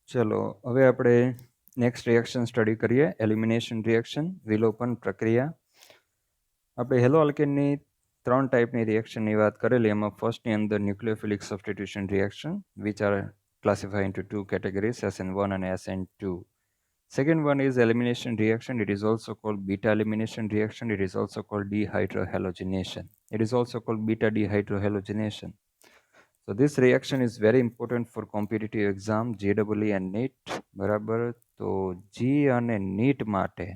ચલો હવે આપણે નેક્સ્ટ રિએક્શન સ્ટડી કરીએ. એલિમિનેશન રિએક્શન, વિલોપન પ્રક્રિયા. આપણે હેલો આલ્કેનની 3 ટાઈપની રિએક્શનની વાત કરેલી. એમાં ફર્સ્ટની અંદર nucleophilic substitution reaction, which are classify into 2 categories, SN1 and SN2. Second one is elimination reaction. It is also called beta elimination reaction. It is also called dehydrohalogenation. It is also called beta dehydrohalogenation. So this reaction is very important for competitive exam, JEE and NEET. બરાબર, તો G અને NEET માટે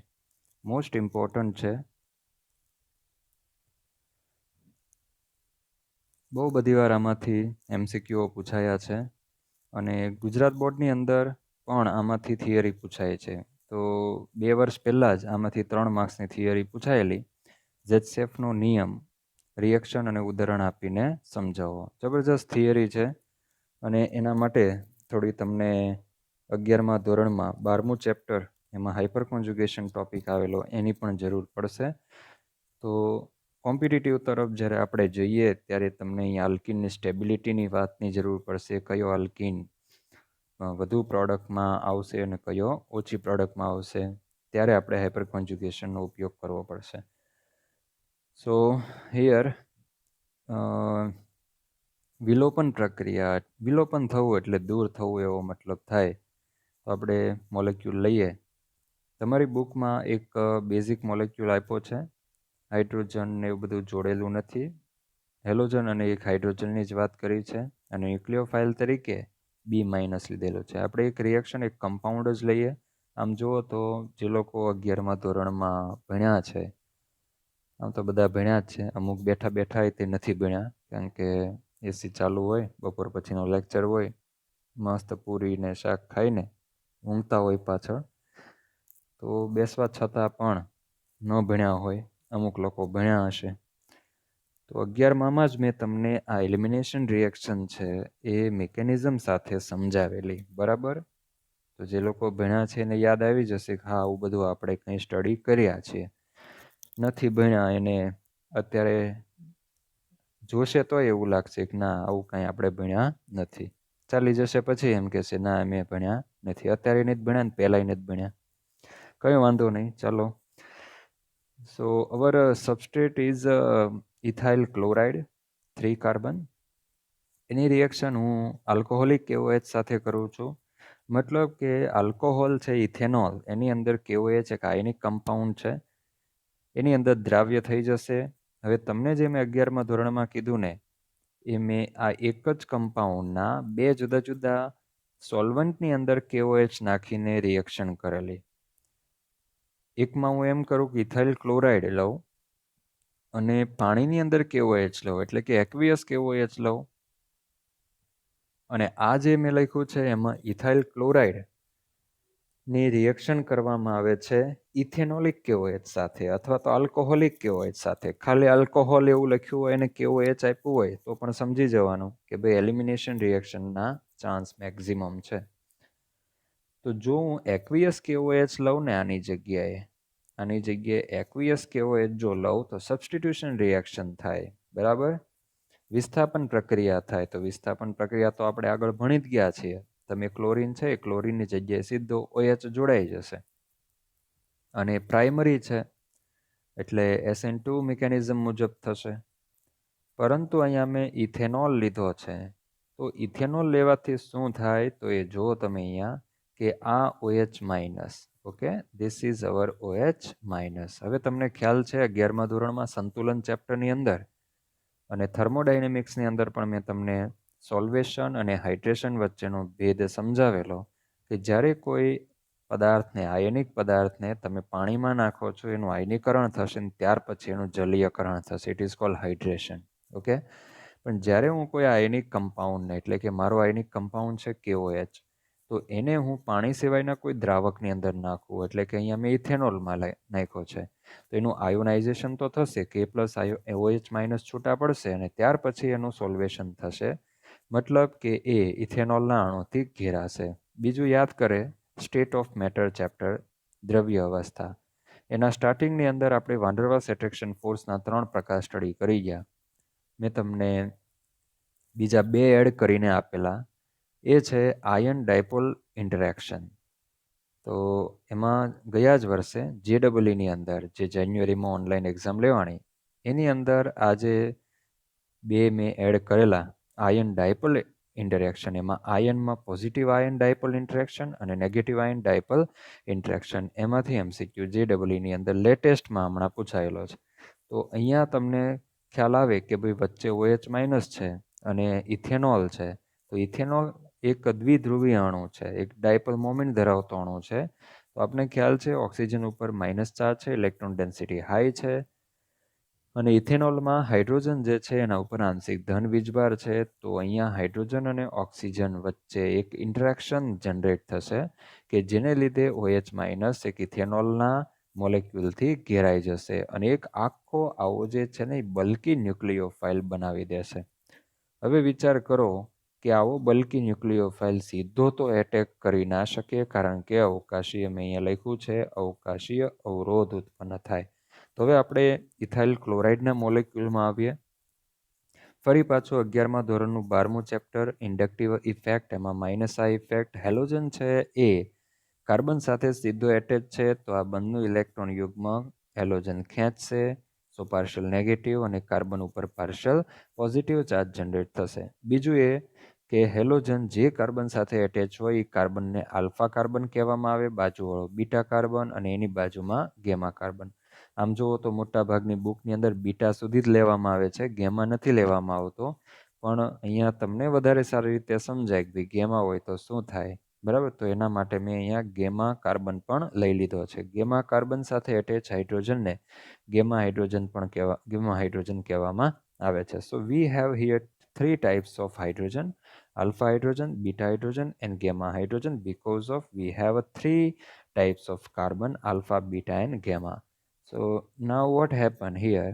most important છે. બહુ બધી વાર આમાંથી MCQ પૂછાયા છે અને ગુજરાત બોર્ડની અંદર પણ આમાંથી થિયરી પૂછાય છે. તો 2 વર્ષ પહેલાં જ આમાંથી 3 માર્ક્સની થિયરી પૂછાયેલી. ઝેડસેફનો નિયમ, રિએક્શન અને ઉદાહરણ આપીને સમજાવો. જબરજસ્ત થિયરી છે અને એના માટે થોડી તમને 11મા ધોરણમાં 12મું ચેપ્ટર એમાં હાઇપર કોન્જ્યુગેશન ટોપિક આવેલો એની પણ જરૂર પડશે. તો કોમ્પિટિટિવ તરફ જ્યારે આપણે જઈએ ત્યારે તમને અહીંયા આલ્કિનની સ્ટેબિલિટીની વાતની જરૂર પડશે. કયો આલ્કિન વધુ પ્રોડક્ટમાં આવશે અને કયો ઓછી પ્રોડક્ટમાં આવશે, ત્યારે આપણે હાઇપર કોન્જ્યુગેશનનો ઉપયોગ કરવો પડશે. સો હિયર વિલોપન પ્રક્રિયા, વિલોપન થવું એટલે દૂર થવું એવો મતલબ થાય. તો આપણે મોલેક્યુલ લઈએ. તમારી બુકમાં એક બેઝિક મોલેક્યુલ આપ્યો છે, હાઇડ્રોજન ને એવું બધું જોડેલું નથી. હેલોજન અને એક હાઇડ્રોજનની જ વાત કરી છે અને ન્યુક્લિયોફાઇલ તરીકે B- લીધેલો છે. આપણે એક રિએક્શન, એક કમ્પાઉન્ડ જ લઈએ. આમ જુઓ તો જે લોકો 11મા ધોરણમાં ભણ્યા છે, આમ તો બધા ભણ્યા જ છે, અમુક બેઠા બેઠા તે નથી ભણ્યા, કારણ કે એસી ચાલુ હોય, બપોર પછીનો લેક્ચર હોય, મસ્ત પૂરી ને શાક ખાઈને ઊંઘતા હોય પાછળ. તો બેસવા છતાં પણ ન ભણ્યા હોય, અમુક લોકો ભણ્યા હશે. તો 11મામાં જ મેં તમને આ એલિમિનેશન રિએક્શન છે એ મિકેનિઝમ સાથે સમજાવેલી. બરાબર, તો જે લોકો ભણ્યા છે એને યાદ આવી જશે કે હા, આવું બધું આપણે કંઈ સ્ટડી કર્યા છીએ. નથી ભણ્યા એને અત્યારે જોશે તો એવું લાગશે કે ના, આવું કાંઈ આપણે ભણ્યા નથી. ચાલી જશે પછી એમ કહેશે ના, મેં ભણ્યા નથી. અત્યારે નથી ભણ્યા ને પહેલાંય નથી ભણ્યા. કંઈ વાંધો નહીં, ચાલો. So our substrate is ethyl chloride, 3 carbon. એની રિએક્શન હું આલ્કોહોલિક KOH સાથે કરું છું. મતલબ કે આલ્કોહોલ છે, ઇથેનોલ, એની અંદર KOH એક આયનિક કમ્પાઉન્ડ છે, એની અંદર દ્રાવ્ય થઈ જશે. હવે તમને જે મેં 11મા ધોરણમાં કીધું ને, એ મેં આ એક જ કમ્પાઉન્ડના 2 જુદા જુદા સોલ્વન્ટની અંદર KOH નાખીને રિએક્શન કરેલી. એકમાં હું એમ કરું કે ઇથાઇલ ક્લોરાઇડ લઉં અને પાણીની અંદર KOH લઉં, એટલે કે એક્વિયસ KOH લઉં. અને આ જે મેં લખ્યું છે એમાં ઇથાઇલ ક્લોરાઇડની રિએક્શન કરવામાં આવે છે ઇથેનોલિક KOH સાથે અથવા તો આલ્કોહોલિક KOH સાથે. ખાલી આલ્કોહોલ એવું લખ્યું હોય અને KOH આપ્યું હોય તો પણ સમજી જવાનું કે ભાઈ એલિમિનેશન રિએક્શનના ચાન્સ મેક્સિમમ છે. તો જો હું એક્વિયસ KOH લઉં ને આની જગ્યાએ એક્વિયસ KOH જો લઉં તો સબસ્ટિટ્યુશન રિએક્શન થાય. બરાબર, વિસ્થાપન પ્રક્રિયા થાય. તો વિસ્થાપન પ્રક્રિયા તો આપણે આગળ ભણી જ ગયા છીએ. તમે ક્લોરીન છે, ક્લોરીનની જગ્યાએ સીધો OH જોડાઈ જશે અને પ્રાઇમરી છે એટલે SN2 મિકેનિઝમ મુજબ થશે. પરંતુ અહીંયા મેં ઇથેનોલ લીધો છે. તો ઇથેનોલ લેવાથી શું થાય તો એ જુઓ તમે અહીંયા કે આ OH-. Okay, this is our OH-. હવે તમને ખ્યાલ છે 11મા ધોરણમાં સંતુલન ચેપ્ટરની અંદર અને થર્મોડાયનેમિક્સની અંદર પણ મેં તમને સોલ્વેશન અને હાઇડ્રેશન વચ્ચેનો ભેદ સમજાવેલો કે જ્યારે કોઈ પદાર્થને, આયનિક પદાર્થને તમે પાણીમાં નાખો છો, એનું આયનીકરણ થશે ને ત્યાર પછી એનું જલીયકરણ થશે. It is called hydration. Okay, પણ જ્યારે હું કોઈ આયનિક કમ્પાઉન્ડને, એટલે કે મારો આયનિક કમ્પાઉન્ડ છે KOH, તો એને હું પાણી સિવાયના કોઈ દ્રાવકની અંદર નાખું, એટલે કે અહીંયા મેં ઇથેનોલમાં નાખ્યો છે, તો એનું આયોનાઇઝેશન તો થશે, OH- છૂટા પડશે અને ત્યાર પછી એનું સોલ્વેશન થશે. મતલબ કે એ ઇથેનોલના અણુથી ઘેરાશે. બીજું યાદ કરે સ્ટેટ ઓફ મેટર ચેપ્ટર, દ્રવ્ય અવસ્થા, એના સ્ટાર્ટિંગની અંદર આપણે વાન ડર વાલ્સ એટ્રેક્શન ફોર્સના 3 પ્રકાર સ્ટડી કરી ગયા. મેં તમને બીજા 2 એડ કરીને આપેલા, એ છે આયન ડાયપોલ ઇન્ટરેક્શન. તો એમાં ગયા જ વર્ષે JEEની અંદર જે જાન્યુઆરીમાં ઓનલાઈન એક્ઝામ લેવાની એની અંદર આજે મેં એડ કરેલા આયન ડાયપોલ ઇન્ટરેક્શન, એમાં આયનમાં પોઝિટિવ આયન ડાયપોલ ઇન્ટરેક્શન અને નેગેટિવ આયન ડાયપોલ ઇન્ટરેક્શન, એમાંથી MCQ JEEની અંદર લેટેસ્ટમાં હમણાં પૂછાયેલો છે. તો અહીંયા તમને ખ્યાલ આવે કે ભાઈ વચ્ચે OH- છે અને ઇથેનોલ છે. તો ઇથેનોલ એક દ્વિધ્રુવીય અણુ છે, એક ડાયપોલ મોમેન્ટ ધરાવતો અણુ છે. તો આપણે ખ્યાલ છે ઓક્સિજન ઉપર માઇનસ ચાર્જ છે, ઇલેક્ટ્રોન ડેન્સિટી હાઈ છે, અને ઇથેનોલમાં હાઇડ્રોજન જે છે એના ઉપર આંશિક ધન વીજભાર છે. તો અહીંયા હાઇડ્રોજન અને ઓક્સિજન વચ્ચે એક ઇન્ટરેક્શન જનરેટ થશે કે જેને લીધે OH- એક ઇથેનોલના મોલેક્યુલથી ઘેરાઈ જશે અને એક આખો આવો જે છે ને એ બલ્કી ન્યુક્લિયોફાઇલ બનાવી દેશે. હવે વિચાર કરો કે આવો બલ્કી ન્યુક્લિયોફાઇલ સીધો તો એટેક કરી ના શકે, કારણ કે અવકાશીય, મેં અહીંયા લખ્યું છે, અવકાશીય અવરોધ ઉત્પન્ન થાય. તો હવે આપણે ઇથાઇલ ક્લોરાઇડના મોલેક્યુલમાં આવીએ. ફરી પાછું 11મા ધોરણનું 12મું ચેપ્ટર ઇન્ડક્ટિવ ઇફેક્ટ, એમાં -I ઇફેક્ટ. હેલોજન છે એ કાર્બન સાથે સીધો એટેચ છે, તો આ બંને ઇલેક્ટ્રોન યુગ્મ હેલોજન ખેંચશે, સો પાર્શિયલ નેગેટિવ, અને કાર્બન ઉપર પાર્શિયલ પોઝિટિવ ચાર્જ જનરેટ થશે. બીજું એ કે હેલોજન જે કાર્બન સાથે એટેચ હોય એ કાર્બનને આલ્ફા કાર્બન કહેવામાં આવે, બાજુવાળો બીટા કાર્બન, અને એની બાજુમાં ગેમા કાર્બન. આમ જુઓ તો મોટા ભાગની બુકની અંદર બીટા સુધી જ લેવામાં આવે છે, ગેમા નથી લેવામાં આવતો. પણ અહીંયા તમને વધારે સારી રીતે સમજાય કે ભાઈ ગેમા હોય તો શું થાય, બરાબર. તો એના માટે મેં અહીંયા ગેમા કાર્બન પણ લઈ લીધો છે. ગેમા કાર્બન સાથે એટેચ હાઇડ્રોજનને ગેમા હાઇડ્રોજન કહેવામાં આવે છે. So we have here 3 types of hydrogen: alpha hydrogen, beta hydrogen, and gamma hydrogen, because of we have 3 types of carbon: alpha, beta, and gamma. So now what happen here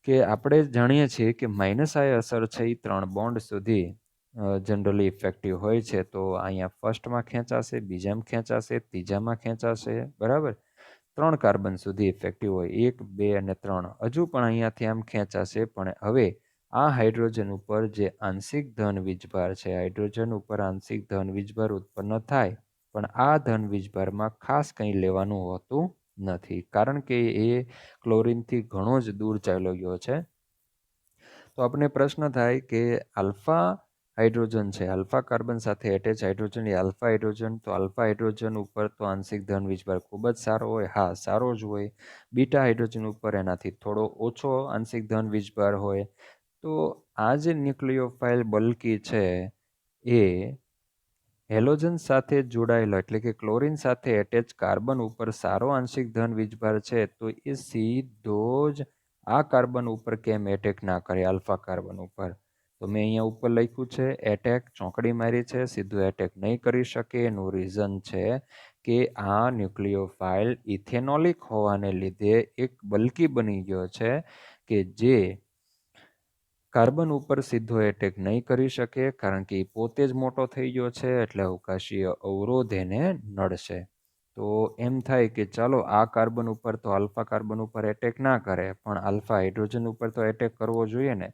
કે આપણે જાણીએ છીએ કે -I અસર છે એ 3 bond સુધી generally effective હોય છે. તો અહીંયા ફર્સ્ટમાં ખેંચાશે, બીજામાં ખેંચાશે, ત્રીજામાં ખેંચાશે, બરાબર. 3 કાર્બન સુધી ઇફેક્ટિવ હોય, 1, 2 અને 3. હજુ પણ અહીંયાથી આમ ખેંચાશે, પણ હવે આ હાઇડ્રોજન ઉપર જે આંશિક ધન વીજભાર છે, હાઇડ્રોજન ઉપર આંશિક ધન વીજભાર ઉત્પન્ન થાય, પણ આ ધન વીજભારમાં ખાસ કંઈ લેવાનું હોતું નથી, કારણ કે એ ક્લોરીનથી ઘણો જ દૂર ચાલ્યો ગયો છે. તો આપણે પ્રશ્ન થાય કે આલ્ફા હાઇડ્રોજન છે, આલ્ફા કાર્બન સાથે એટેચ હાઇડ્રોજન એ આલ્ફા હાઇડ્રોજન, તો આલ્ફા હાઇડ્રોજન ઉપર તો આંશિક ધન વીજભાર ખૂબ જ સારો હોય, હા સારો જ હોય. બીટા હાઇડ્રોજન ઉપર એનાથી થોડો ઓછો આંશિક ધન વીજભાર હોય. તો આ જે ન્યુક્લિયોફાઇલ બલ્કી છે એ હેલોજન સાથે જોડાયેલો, એટલે કે ક્લોરીન સાથે એટેચ કાર્બન ઉપર સારો આંશિક ધન વીજભાર છે, તો એ સીધો જ આ કાર્બન ઉપર કેમ એટેક ના કરે, આલ્ફા કાર્બન ઉપર. તો મેં અહીંયા ઉપર લખ્યું છે એટેક, ચોકડી મારી છે, સીધું એટેક નહીં કરી શકે. એનું રીઝન છે કે આ ન્યુક્લિયોફાઇલ ઇથેનોલિક હોવાને લીધે એક બલ્કી બની ગયો છે કે જે કાર્બન ઉપર સીધો એટેક નહીં કરી શકે, કારણ કે એ પોતે જ મોટો થઈ ગયો છે, એટલે અવકાશીય અવરોધ એને નડશે. તો એમ થાય કે ચાલો આ કાર્બન ઉપર તો આલ્ફા કાર્બન ઉપર એટેક ના કરે, પણ આલ્ફા હાઇડ્રોજન ઉપર તો એટેક કરવો જોઈએ ને,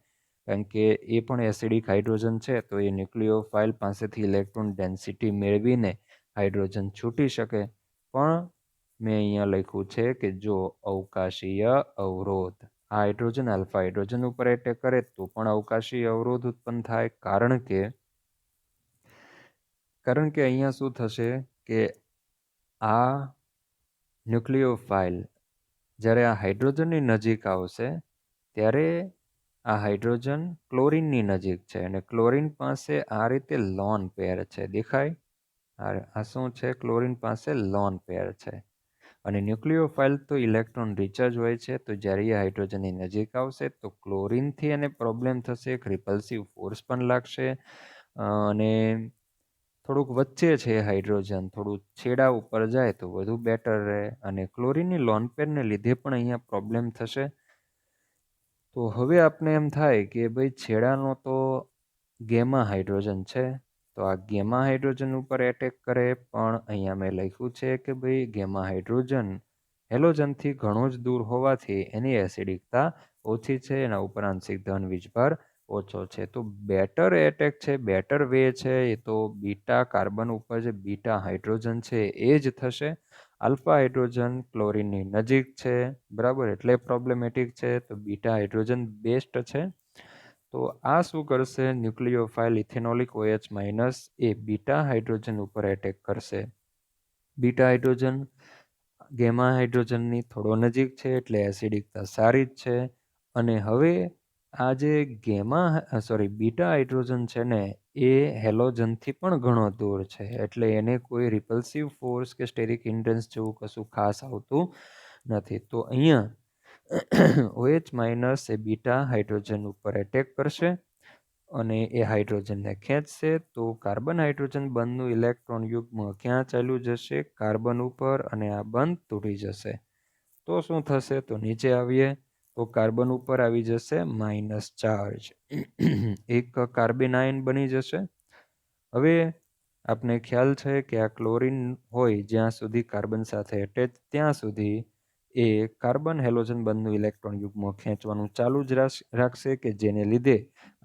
કારણ કે એ પણ એસિડિક હાઇડ્રોજન છે. તો એ ન્યુક્લિયોફાઇલ પાસેથી ઇલેક્ટ્રોન ડેન્સિટી મેળવીને હાઇડ્રોજન છૂટી શકે. પણ મેં અહીંયા લખ્યું છે કે જો અવકાશીય અવરોધ, આ હાઇડ્રોજન આલ્ફા હાઇડ્રોજન ઉપર એટેક કરે તો પણ અવકાશીય અવરોધ ઉત્પન્ન થાય, કારણ કે અહીંયા શું થશે કે આ ન્યુક્લિયોફાઇલ જ્યારે આ હાઇડ્રોજનની નજીક આવશે ત્યારે આ હાઇડ્રોજન ક્લોરીનની નજીક છે, અને ક્લોરીન પાસે આ રીતે લોન પેર છે, દેખાય? આ શું છે? ક્લોરીન પાસે લોન પેર છે. અને ન્યુક્લિયોફાઇલ તો ઇલેક્ટ્રોન રિચ જ હોય છે. તો જ્યારે એ હાઇડ્રોજનની નજીક આવશે તો ક્લોરીનથી એને પ્રોબ્લેમ થશે, એક રિપલ્સિવ ફોર્સ પણ લાગશે, અને થોડુંક વચ્ચે છે હાઇડ્રોજન, થોડું છેડા ઉપર જાય તો વધુ બેટર રહે. અને ક્લોરીનની લોન પેરને લીધે પણ અહીંયા પ્રોબ્લેમ થશે. તો હવે આપણે એમ થાય કે ભાઈ છેડાનો તો ગેમા હાઇડ્રોજન છે, તો આ ગેમા હાઇડ્રોજન ઉપર એટેક કરે, પણ અહીંયા મેં લખ્યું છે કે ભાઈ ગેમા હાઇડ્રોજન હેલોજનથી ઘણો જ દૂર હોવાથી એની એસિડિકતા ઓછી છે, એના ઉપર આંશિક ધન વીજભાર ઓછો છે. તો બેટર એટેક છે, બેટર વે છે, એ તો બીટા કાર્બન ઉપર જે બીટા હાઇડ્રોજન છે એ જ થશે. આલ્ફા હાઇડ્રોજન ક્લોરીનની નજીક છે, બરાબર, એટલે પ્રોબ્લેમેટિક છે. તો બીટા હાઇડ્રોજન બેસ્ટ છે. તો આ શું કરશે, ન્યુક્લિયોફાઇલ ઇથેનોલિક OH માઇનસ એ બીટા હાઇડ્રોજન ઉપર એટેક કરશે. બીટા હાઇડ્રોજન ગેમા હાઇડ્રોજનની થોડો નજીક છે એટલે એસિડિકતા સારી જ છે. અને હવે આ જે બીટા હાઇડ્રોજન છે ને એ હેલોજનથી પણ ઘણો દૂર છે, એટલે એને કોઈ રિપલ્સિવ ફોર્સ કે સ્ટેરિક ઇન્ડન્સ જેવું કશું ખાસ આવતું નથી. તો અહીંયા OH માઇનસ એ બીટા હાઇડ્રોજન ઉપર એટેક કરશે અને એ હાઇડ્રોજનને ખેંચશે. તો કાર્બન હાઇડ્રોજન બંધનું ઇલેક્ટ્રોન યુગ્મ ક્યાં ચાલ્યું જશે, કાર્બન ઉપર, અને આ બંધ તૂટી જશે. તો શું થશે, તો નીચે આવીએ તો કાર્બન ઉપર આવી જશે માઇનસ ચાર્જ, એક કાર્બન આયન બની જશે. હવે આપને ખ્યાલ છે કે આ ક્લોરીન હોય જ્યાં સુધી કાર્બન સાથે એટેચ ત્યાં સુધી એ કાર્બન હેલોજન બંધનું ઇલેક્ટ્રોન યુગ્મ ખેંચવાનું ચાલુ જ રાખશે, કે જેને લીધે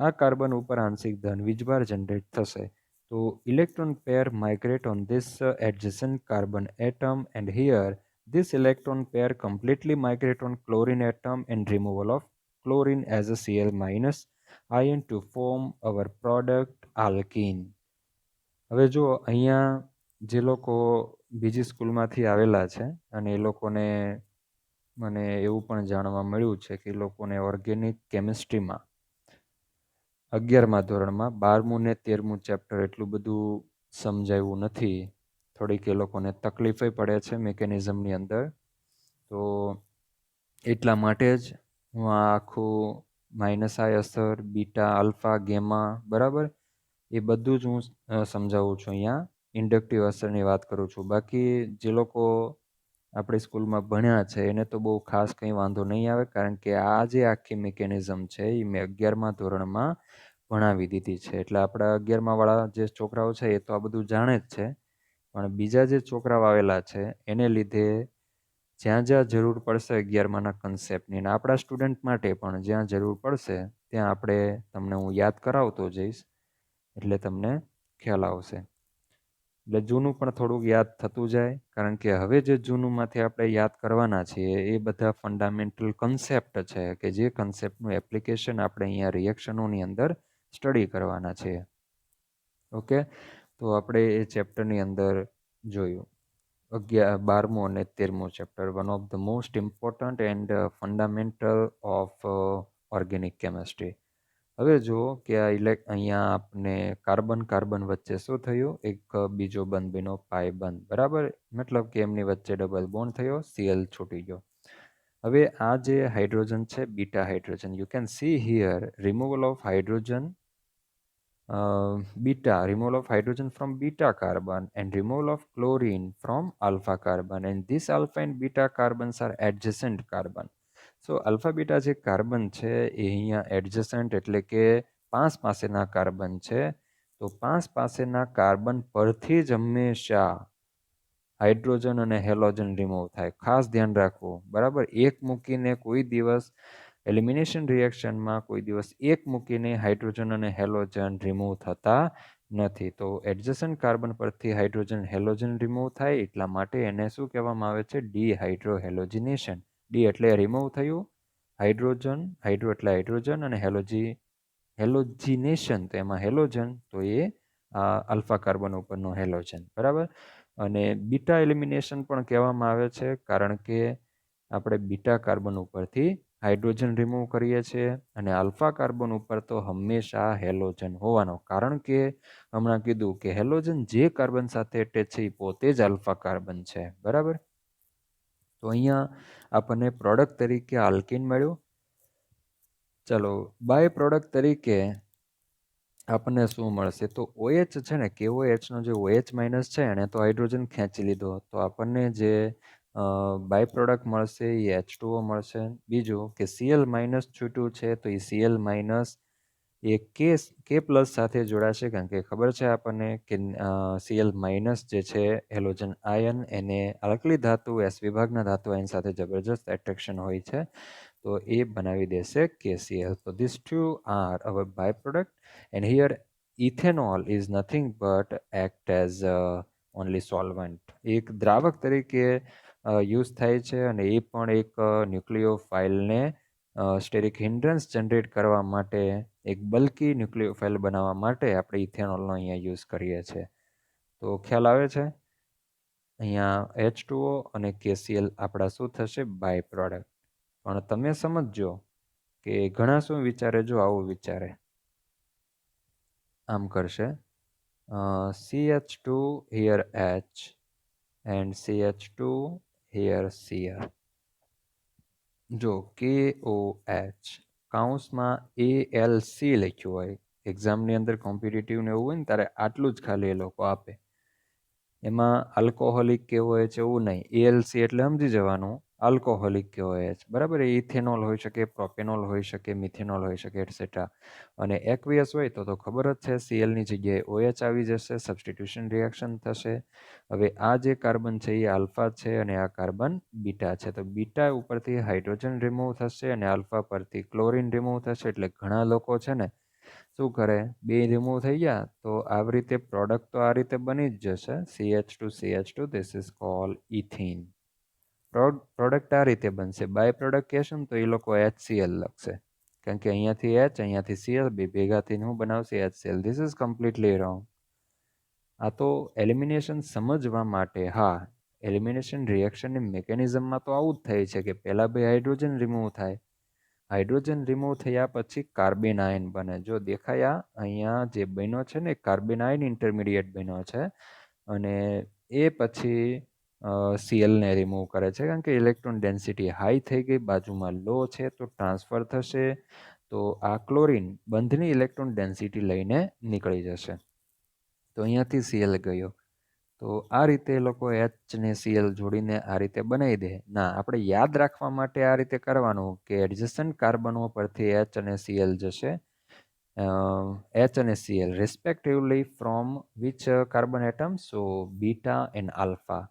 આ કાર્બન ઉપર આંશિક ધન વીજભાર જનરેટ થશે. તો electron pair migrate on this adjacent carbon atom, and here this electron pair completely migrate on chlorine atom and removal of chlorine as a Cl minus ion to form our product alkene. હવે જો અહીંયા જે લોકો બીજી સ્કૂલમાંથી આવેલા છે અને એ લોકોને મને એવું પણ જાણવા મળ્યું છે કે એ લોકોને ઓર્ગેનિક કેમિસ્ટ્રીમાં 11મા ધોરણમાં 12મું ને 13મું ચેપ્ટર એટલું બધું સમજાવ્યું નથી. થોડીક એ લોકોને તકલીફે પડે છે મિકેનિઝમની અંદર. તો એટલા માટે જ હું આ આખું માઇનસ આઈ અસર, બીટા, આલ્ફા, ગેમા, બરાબર, એ બધું જ હું સમજાવું છું. અહીંયા ઇન્ડક્ટિવ અસરની વાત કરું છું. બાકી જે લોકો આપણી સ્કૂલમાં ભણ્યા છે એને તો બહુ ખાસ કંઈ વાંધો નહીં આવે, કારણ કે આ જે આખી મિકેનિઝમ છે એ મેં 11મા ધોરણમાં ભણાવી દીધી છે. એટલે આપણા 11મા વાળા જે છોકરાઓ છે એ તો આ બધું જાણે જ છે, પણ બીજા જે છોકરાઓ આવેલા છે એને લીધે જ્યાં જ્યાં જરૂર પડશે 11માના કન્સેપ્ટની, અને આપણા સ્ટુડન્ટ માટે પણ જ્યાં જરૂર પડશે ત્યાં આપણે તમને હું યાદ કરાવતો જઈશ, એટલે તમને ખ્યાલ આવશે. એટલે જૂનું પણ થોડુંક યાદ થતું જાય, કારણ કે હવે જે જૂનુંમાંથી આપણે યાદ કરવાના છીએ એ બધા ફંડામેન્ટલ કન્સેપ્ટ છે, કે જે કન્સેપ્ટનું એપ્લિકેશન આપણે અહીંયા રિએક્શનોની અંદર સ્ટડી કરવાના છે. ઓકે, તો આપણે એ ચેપ્ટરની અંદર જોયું 12મું અને 13મું chapter, one of the most important and fundamental of organic chemistry. હવે જુઓ કે અહીંયા આપને કાર્બન કાર્બન વચ્ચે શું થયું, એક બીજો બંધ બન્યો, પાઈ બંધ, બરાબર, મતલબ કે એમની વચ્ચે ડબલ બોન્ડ થયો, Cl છૂટી ગયો. હવે આ જે હાઇડ્રોજન છે beta hydrogen, you can see here removal of hydrogen beta, removal of hydrogen from beta carbon, and removal of chlorine from alpha carbon, and this alpha and beta carbons are adjacent carbon. So alpha beta જે carbon છે એ અહીંયા એડજસન્ટ એટલે કે પાંચ પાસેના carbon છે. તો પાંચ પાસેના કાર્બન પરથી જ હંમેશા હાઇડ્રોજન અને હેલોજન રિમૂવ થાય, ખાસ ધ્યાન રાખવું, બરાબર. એક મૂકીને કોઈ દિવસ એલિમિનેશન રિએક્શનમાં કોઈ દિવસ એક મૂકીને હાઇડ્રોજન અને હેલોજન રિમૂવ થતા નથી. તો એડજસન્ટ કાર્બન પરથી હાઇડ્રોજન હેલોજન રિમૂવ થાય એટલા માટે એને શું કહેવામાં આવે છે, ડિહાઇડ્રોહેલોજિનેશન. ડી એટલે રિમૂવ થયું, હાઇડ્રો એટલે હાઇડ્રોજન, અને હેલોજિનેશન તો એમાં હેલોજન, તો એ આલ્ફા કાર્બન ઉપરનો હેલોજન, બરાબર. અને બીટા એલિમિનેશન પણ કહેવામાં આવે છે, કારણ કે આપણે બીટા કાર્બન ઉપરથી હાઇડ્રોજન રિમૂવ કરીએ છીએ, અને આલ્ફા કાર્બન ઉપર તો હંમેશા હેલોજન હોવાનો, કારણ કે હમણાં કીધું કે હેલોજન જે કાર્બન સાથે એટેચ છે એ પોતે જ આલ્ફા કાર્બન છે, બરાબર. તો અહીંયા આપણને પ્રોડક્ટ તરીકે આલ્કીન મળ્યું. ચલો, બાય પ્રોડક્ટ તરીકે આપણને શું મળશે, તો OH છે ને, KOH નો જે OH માઇનસ છે એને તો હાઇડ્રોજન ખેંચી લીધો, તો આપણને જે બાય પ્રોડક્ટ મળશે એ H2O મળશે. બીજું કે Cl માઇનસ છૂટું છે, તો એ Cl માઇનસ એ કે પ્લસ સાથે જોડાશે, કારણ કે ખબર છે આપણને કે Cl માઇનસ જે છે હેલોજન આયન, એને આલ્કલી ધાતુ S વિભાગના ધાતુ આયન સાથે જબરજસ્ત એટ્રેક્શન હોય છે. તો એ બનાવી દેશે KCl. So these two are our byproduct, and here ethanol is nothing but act as only solvent. એક દ્રાવક તરીકે યુઝ થાય છે અને એ પણ એક ન્યુક્લિયોફાઇલને સ્ટેરિક હિન્ડ્રન્સ જનરેટ કરવા માટે, એક બલ્કી ન્યુક્લિયોફાઇલ બનાવવા માટે આપણે ઇથેનોલનો અહીંયા યુઝ કરીએ છીએ. તો ખ્યાલ આવે છે? અહીંયા H2O અને KCl આપણા શું થશે? By product. પણ તમે સમજજો કે ઘણા શું વિચારે, જો આવું વિચારે, આમ કરશે CH2 here H and CH2 here Cl. જો KOH કૌંસમાં ALC લખ્યું હોય, એક્ઝામની અંદર કોમ્પિટિટિવ ને એવું હોય ને ત્યારે આટલું જ ખાલી એ લોકો આપે. એમાં આલ્કોહોલિક કેવો હોય છે એવું નહીં. ALC એટલે સમજી જવાનું આલ્કોહોલિક કેવો હોય છે, બરાબર. એ ઇથેનોલ હોઈ શકે, પ્રોપેનોલ હોઈ શકે, મિથેનોલ હોઈ શકે, એટસેટ્રા. અને એક્વિયસ હોય તો ખબર જ છે, Clની જગ્યાએ OH આવી જશે, સબસ્ટિટ્યુશન રિએક્શન થશે. હવે આ જે કાર્બન છે એ આલ્ફા છે અને આ કાર્બન બીટા છે. તો બીટા ઉપરથી હાઇડ્રોજન રિમૂવ થશે અને આલ્ફા પરથી ક્લોરિન રિમૂવ થશે. એટલે ઘણા લોકો છે ને શું કરે, બે રિમૂવ થઈ ગયા તો આવી રીતે પ્રોડક્ટ તો આ રીતે બની જ જશે, CH2 this is called ethene. Product આ રીતે બનશે. બાય પ્રોડક્ટ કહેશું ને તો એ લોકો HCl લખશે, કારણ કે અહીંયાથી H અહીંયાથી Cl બે ભેગા થઈને હું બનાવશે HCl. This is completely wrong. આ તો એલિમિનેશન સમજવા માટે, હા, એલિમિનેશન રિએક્શનની મિકેનિઝમમાં તો આવું જ થાય છે કે પહેલાં બે હાઇડ્રોજન રિમૂવ થાય, હાઇડ્રોજન રિમૂવ થયા પછી કાર્બન આયન બને. જો દેખાયા અહીંયા જે બન્યો છે ને કાર્બન આયન ઇન્ટરમીડિયેટ બન્યો છે અને એ પછી Clને રિમૂવ કરે છે, કારણ કે ઇલેક્ટ્રોન ડેન્સિટી હાઈ થઈ ગઈ, બાજુમાં લો છે તો ટ્રાન્સફર થશે. તો આ ક્લોરિન બંધની ઇલેક્ટ્રોન ડેન્સિટી લઈને નીકળી જશે. તો અહીંયાથી Cl ગયો. તો આ રીતે એ લોકો H ને Cl જોડીને આ રીતે બનાવી દે. ના, આપણે યાદ રાખવા માટે આ રીતે કરવાનું કે એડજસન્ટ કાર્બનો પરથી H અને Cl જશે. H અને Cl respectively from which carbon atom? So beta and alpha.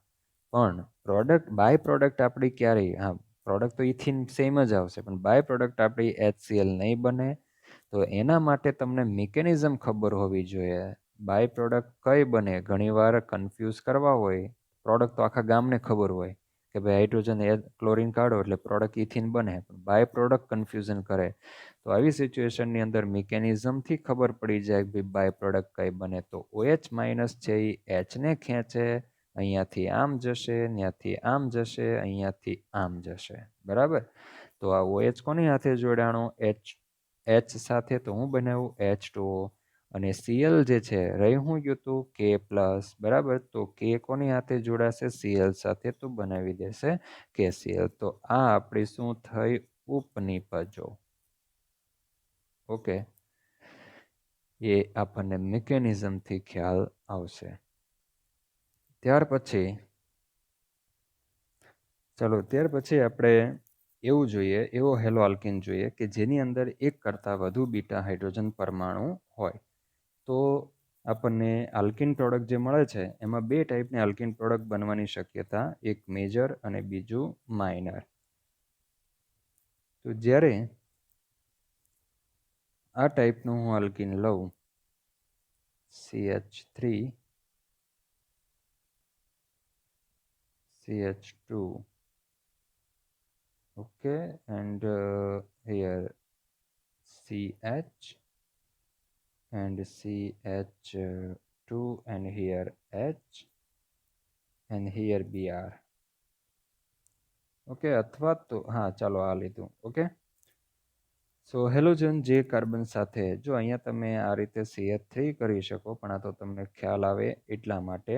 પણ પ્રોડક્ટ બાય પ્રોડક્ટ આપણી ક્યારેય, હા, પ્રોડક્ટ તો ઇથિન સેમ જ આવશે, પણ બાય પ્રોડક્ટ આપણી HCl નહીં બને. તો એના માટે તમને મિકેનિઝમ ખબર હોવી જોઈએ. બાય પ્રોડક્ટ કઈ બને? ઘણીવાર કન્ફ્યુઝ કરવા હોય, પ્રોડક્ટ તો આખા ગામને ખબર હોય કે ભાઈ હાઇડ્રોજન ક્લોરિન કાઢો એટલે પ્રોડક્ટ ઇથિન બને, બાય પ્રોડક્ટ કન્ફ્યુઝન કરે. તો આવી સિચ્યુએશનની અંદર મિકેનિઝમથી ખબર પડી જાય કે બાય પ્રોડક્ટ કઈ બને. તો OH માઇનસ છે એ Hને ખેંચે, અહીંયાથી આમ જશે, ત્યાંથી આમ જશે, અહીંયાથી આમ જશે, બરાબર. તો આ OH કોની સાથે જોડાણો? H સાથે. તો હું બનાવું H2O. અને Cl જે છે રહી હું ગયું હતું K પ્લસ, બરાબર. તો K કોની સાથે જોડાશે? Cl સાથે. તો બનાવી દેશે KCl. તો આ આપણી શું થઈ? ઉપનિપજો. ઓકે, એ આપણને મિકેનિઝમથી ખ્યાલ આવશે. ત્યાર પછી આપણે એવું જોઈએ, એવો હેલો આલ્કીન જોઈએ કે જેની અંદર એક કરતાં વધુ બીટા હાઇડ્રોજન પરમાણુ હોય. તો આપણને આલ્કીન પ્રોડક્ટ જે મળે છે એમાં બે ટાઈપની આલ્કીન પ્રોડક્ટ બનવાની શક્યતા, એક મેજર અને બીજું માઇનર. તો જ્યારે આ ટાઈપનું હું આલ્કીન લઉં, CH3 CH2, okay, and here CH and CH2 and here H and here Br. Okay, અથવા તો હા ચાલો આ લીધું. ઓકે, સો હેલોજન જે કાર્બન સાથે, જો અહીંયા તમે આ રીતે CH3 કરી શકો, પણ આ તો તમને ખ્યાલ આવે એટલા માટે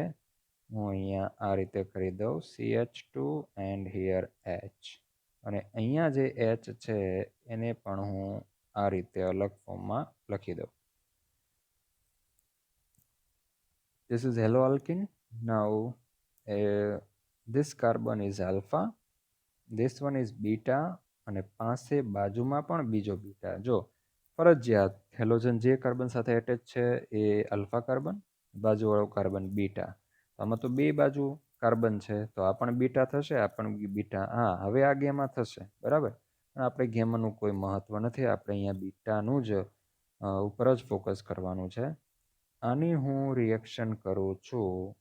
હું અહીંયા આ રીતે કરી દઉં, CH2 એન્ડ હિયર H. અને અહીંયા જે H છે એને પણ હું આ રીતે અલગ ફોર્મમાં લખી દઉં. This is hello alkene. Now this carbon is alpha, this one is beta, અને પાસે બાજુમાં પણ બીજો બીટા. જો ફરજિયાત હેલોજન જે કાર્બન સાથે એટેચ છે એ આલ્ફા કાર્બન, બાજુવાળો કાર્બન બીટા. આમાં તો બે બાજુ કાર્બન છે તો આ પણ બીટા થશે, આ પણ બીટા. હા, હવે આગેમાં થશે, બરાબર. પણ આપણે ગેમાનું કોઈ મહત્ત્વ નથી, આપણે અહીંયા બીટાનું જ ઉપર જ ફોકસ કરવાનું છે. આની હું રિએક્શન કરું છું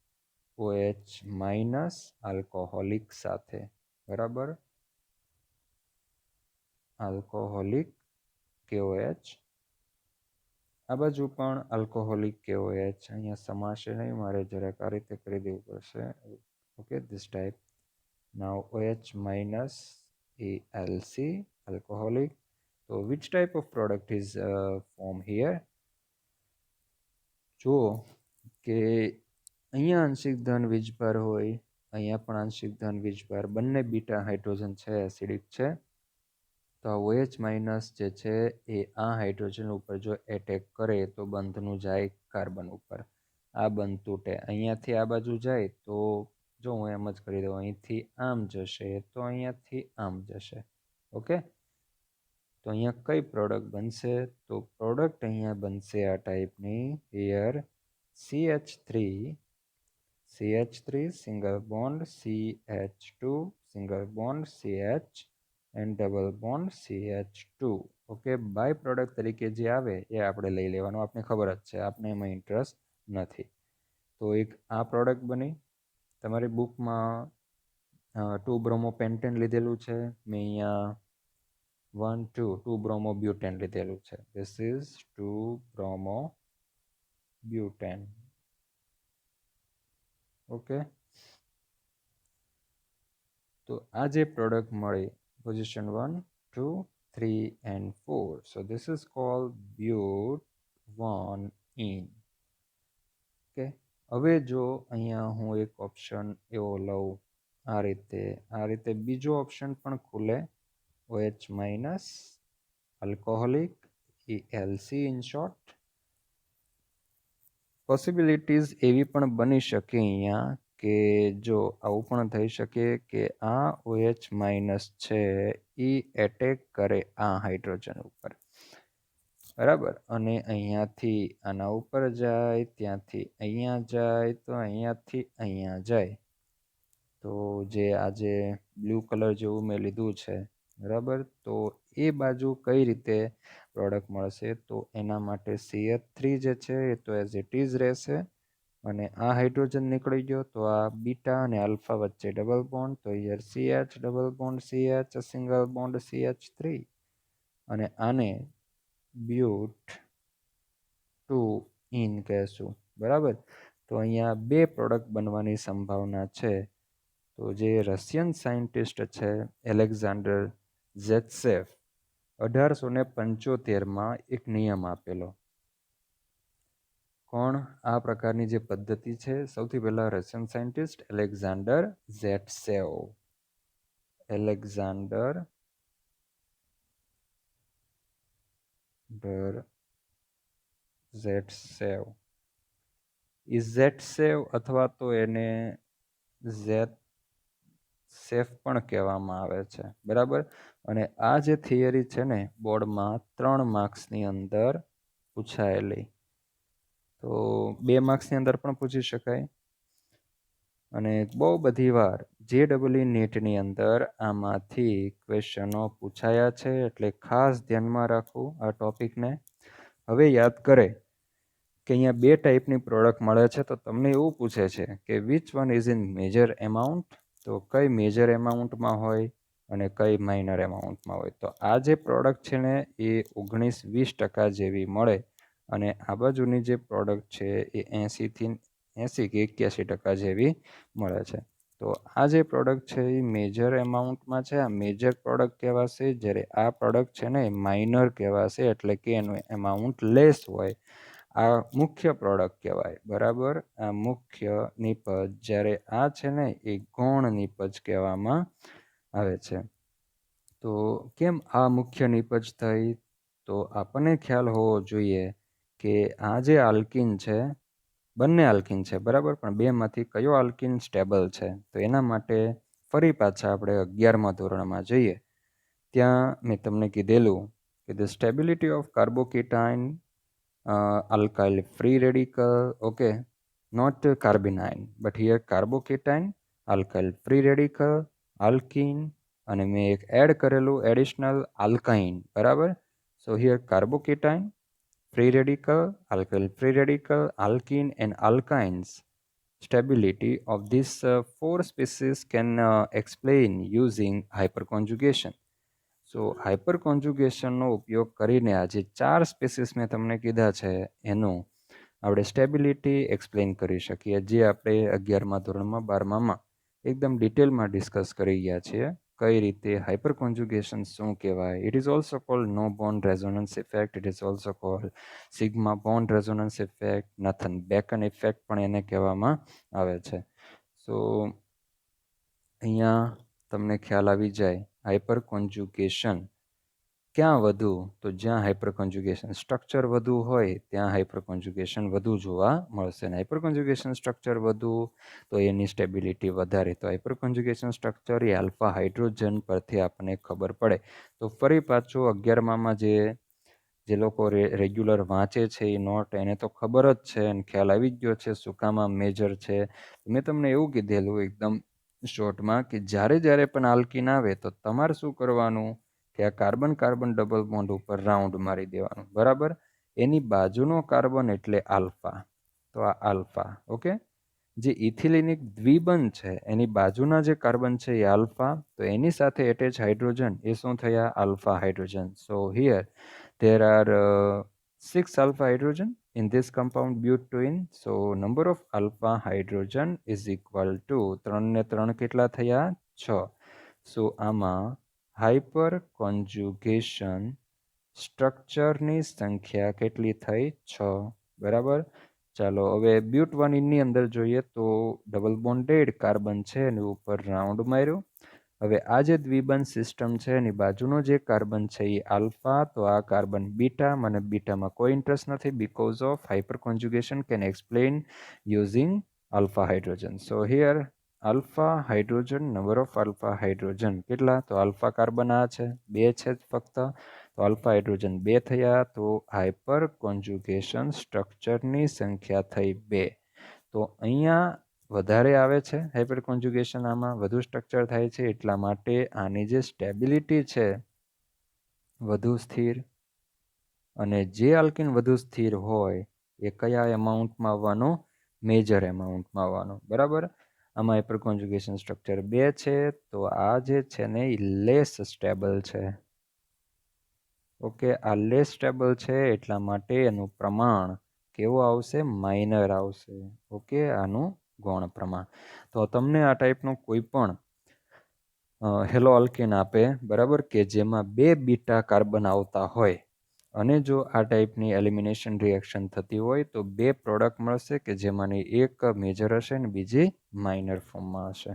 OH માઇનસ આલ્કોહોલિક સાથે, બરાબર, આલ્કોહોલિક KOH. આ બાજુ પણ આલ્કોહોલિક KOH, અહીંયા સમાશે નહીં, મારે જરાક આ રીતે કરી દેવું પડશે. Okay, this type. Now OH minus ALC, alcoholic. So which type of product is formed here? જો કે અહીંયા આંશિક ધન વીજભાર હોય, અહીંયા પણ આંશિક ધન વીજભાર, બંને બીટા હાઇડ્રોજન છે, એસિડિક છે. તો આ OH માઇનસ જે છે એ આ હાઇડ્રોજન ઉપર જો એટેક કરે તો બંધનું જાય કાર્બન ઉપર, આ બંધ તૂટે. અહીંયાથી આ બાજુ જાય તો જો હું એમ જ કરી દઉં, અહીંથી આમ જશે તો અહીંયાથી આમ જશે. ઓકે, તો અહીંયા કઈ પ્રોડક્ટ બનશે? તો પ્રોડક્ટ અહીંયા બનશે આ ટાઈપની, here CH3 single bond, CH2 single bond, CH and double bond CH2. Okay, by product તરીકે જે આવે એ આપણે લઈ લેવાનું, આપણે ખબર જ છે, આપણે એમાં ઇન્ટરેસ્ટ નથી. તો એક આ પ્રોડક્ટ બની. તમારી બુકમાં 2-bromo-pentane લીધેલું છે, મેં અહીંયા 2-bromo-butane લીધેલું છે. This is 2-bromo-butane. ઓકે, તો આ જે પ્રોડક્ટ મળી, position 1, 2, 3 and 4. So this is called but1ene. Okay, હવે જો અહીંયા હું એક ઓપ્શન એવો લઉં, આ રીતે બીજો ઓપ્શન પણ ખુલે, OH minus alcoholic, ALC in short. Possibilities એવી પણ બની શકે અહીંયા કે જો આવું પણ થઈ શકે કે આ OH માઇનસ છે એ એટેક કરે આ હાઇડ્રોજન ઉપર, બરાબર, અને અહીંયાથી આના ઉપર જાય, ત્યાંથી અહીંયા જાય, તો અહીંયાથી અહીંયા જાય. તો જે આજે બ્લુ કલર જેવું મેં લીધું છે, બરાબર, તો એ બાજુ કઈ રીતે પ્રોડક્ટ મળશે? તો એના માટે CH3 જે છે એ તો એઝ ઇટ ઇઝ રહેશે, અને આ હાઇડ્રોજન નીકળી ગયો તો આ બીટા અને આલ્ફા વચ્ચે ડબલ બોન્ડ, તો here CH double bond CH single bond CH3, અને આને but2ene કહેશું, બરાબર. તો અહીંયા બે પ્રોડક્ટ બનવાની સંભાવના છે. તો જે રશિયન સાયન્ટિસ્ટ છે એલેક્ઝાન્ડર ઝેટસેફ, 1875માં એક નિયમ આપેલો. કોણ આ પ્રકારની જે પદ્ધતિ છે? સૌથી પહેલા રશિયન સાયન્ટિસ્ટ એલેક્ઝાન્ડર ઝેટસેવ. એલેક્ઝાન્ડર ઝેટસેવ, ઝેટસેવ અથવા તો એને ઝેટસેફ પણ કહેવામાં આવે છે, બરાબર. અને આ જે થિયરી છે ને બોર્ડમાં 3 માર્ક્સની અંદર પૂછાયેલી, તો 2 માર્ક્સની અંદર પણ પૂછી શકાય, અને બહુ બધી વાર JEE નીટની અંદર આમાંથી ક્વેશ્ચનો પૂછાયા છે, એટલે ખાસ ધ્યાનમાં રાખવું આ ટોપિકને. હવે યાદ કરે કે અહીંયા 2 ટાઈપની પ્રોડક્ટ મળે છે, તો તમને એવું પૂછે છે કે which one is in major amount, તો કઈ મેજર એમાઉન્ટમાં હોય અને કઈ માઇનર એમાઉન્ટમાં હોય. તો આ જે પ્રોડક્ટ છે ને એ 19-20% જેવી મળે, અને આ બાજુની જે પ્રોડક્ટ છે એ 80 કે 81% જેવી મળે છે. તો આ જે પ્રોડક્ટ છે એ મેજર એમાઉન્ટમાં છે, આ મેજર પ્રોડક્ટ કહેવાશે, જ્યારે આ પ્રોડક્ટ છે ને એ માઇનર કહેવાશે, એટલે કે એનું એમાઉન્ટ લેસ હોય. આ મુખ્ય પ્રોડક્ટ કહેવાય, બરાબર, આ મુખ્ય નિપજ, જ્યારે આ છે ને એ ગૌણ નિપજ કહેવામાં આવે છે. તો કેમ આ મુખ્ય નિપજ થઈ? તો આપણને ખ્યાલ હોવો જોઈએ કે આ જે આલ્કિન છે, બંને આલ્કિન છે, બરાબર, પણ બેમાંથી કયો આલ્કિન સ્ટેબલ છે? તો એના માટે ફરી પાછા આપણે 11મા ધોરણમાં જઈએ, ત્યાં મેં તમને કીધેલું કે the stability of કાર્બોકેટાઇન alkyl free radical, okay, not carbonyl, but here carbocation, alkyl free radical, alkene, અને મેં એક એડ કરેલું એડિશનલ આલ્કાઇન, બરાબર. સો here કાર્બોકેટાઇન, free radical, alkyl free radical, alkene and alkynes. Stability of these four species can explain using hyperconjugation. સો હાઇપરકોન્જુગેશનનો ઉપયોગ કરીને આ જે 4 species મેં તમને કીધા છે એનું આપણે સ્ટેબિલિટી એક્સપ્લેન કરી શકીએ, જે આપણે 11મા ધોરણમાં 12મામાં એકદમ ડિટેલમાં ડિસ્કસ કરી ગયા છીએ. કઈ રીતે હાઇપરકોન્જુગેશન શું કહેવાય. It is also called no bond resonance effect, it is also called sigma bond resonance effect, Nathan Baker effect પણ એને કહેવામાં આવે છે. સો અહીંયા તમને ખ્યાલ આવી જાય હાઇપર કોન્જુગેશન ક્યાં વધુ, તો જ્યાં હાઇપર કોન્જુગેશન સ્ટ્રક્ચર વધુ હોય ત્યાં હાઇપર કોન્જુગેશન વધુ જોવા મળશે. અને હાઇપર કોન્જુગેશન સ્ટ્રક્ચર વધુ તો એની સ્ટેબિલિટી વધારે. તો હાઇપર કોન્જુગેશન સ્ટ્રક્ચર એ આલ્ફા હાઇડ્રોજન પરથી આપણને ખબર પડે. તો ફરી પાછું 11મામાં જે લોકો રેગ્યુલર વાંચે છે એ નોટ, એને તો ખબર જ છે અને ખ્યાલ આવી જ ગયો છે શું કામ આ મેજર છે. મેં તમને એવું કીધેલું એકદમ શોર્ટમાં કે જ્યારે પણ આલ્કીન આવે તો તમારે શું કરવાનું કે આ કાર્બન કાર્બન ડબલ બોન્ડ ઉપર રાઉન્ડ મારી દેવાનું, બરાબર. એની બાજુનો કાર્બન એટલે આલ્ફા, તો આ આલ્ફા. ઓકે, જે ઇથિલિનિક દ્વિબંધ છે એની બાજુના જે કાર્બન છે એ આલ્ફા, તો એની સાથે એટેચ હાઇડ્રોજન એ શું થયા, alpha hydrogen. So here there are 6 alpha hydrogen in this compound butene. So number of alpha hydrogen is equal to 3 ને 3 કેટલા થયા, 6. So આમાં હાઇપર કોન્જુગેશન સ્ટ્રક્ચરની સંખ્યા કેટલી થઈ, 6, બરાબર. ચાલો હવે બ્યુટ-1 અંદર જોઈએ તો ડબલ બોન્ડેડ કાર્બન છે એની ઉપર રાઉન્ડ માર્યો. હવે આ જે દ્વિબંધ સિસ્ટમ છે એની બાજુનો જે કાર્બન છે એ આલ્ફા, તો આ કાર્બન બીટા. મને બીટામાં કોઈ ઇન્ટરેસ્ટ નથી because of hyper conjugation can explain using alpha hydrogen. So here alpha hydrogen, number of alpha hydrogen કેટલા, તો આલ્ફા કાર્બન આ છે 2 છે ફક્ત, તો આલ્ફા હાઇડ્રોજન 2 થયા. તો હાઇપર કોન્જુગેશન સ્ટ્રક્ચરની સંખ્યા થઈ 2. તો અહીંયા વધારે આવે છે હાઇપર કોન્જુગેશન, આમાં વધુ સ્ટ્રક્ચર થાય છે એટલા માટે આની જે સ્ટેબિલિટી છે વધુ સ્થિર. અને જે આલ્કિન વધુ સ્થિર હોય એ કયા એમાઉન્ટમાં આવવાનું, મેજર એમાઉન્ટમાં આવવાનું, બરાબર. આમાં હાઇપર કોન્જુગેશન સ્ટ્રક્ચર 2 છે, તો આ જે છે ને એ લેસ સ્ટેબલ છે. ઓકે, આ લેસ સ્ટેબલ છે એટલા માટે એનું પ્રમાણ કેવું આવશે, માઇનર આવશે. ઓકે, આનું ગૌણ પ્રમાણ. તો તમને આ ટાઈપનું કોઈ પણ હેલો આલ્કેન આપે, બરાબર, કે જેમાં 2 બીટા કાર્બન આવતા હોય અને જો આ ટાઈપની એલિમિનેશન રિએક્શન થતી હોય તો 2 પ્રોડક્ટ મળશે કે જેમાંની એક મેજર હશે અને બીજી માઇનર ફોર્મમાં હશે.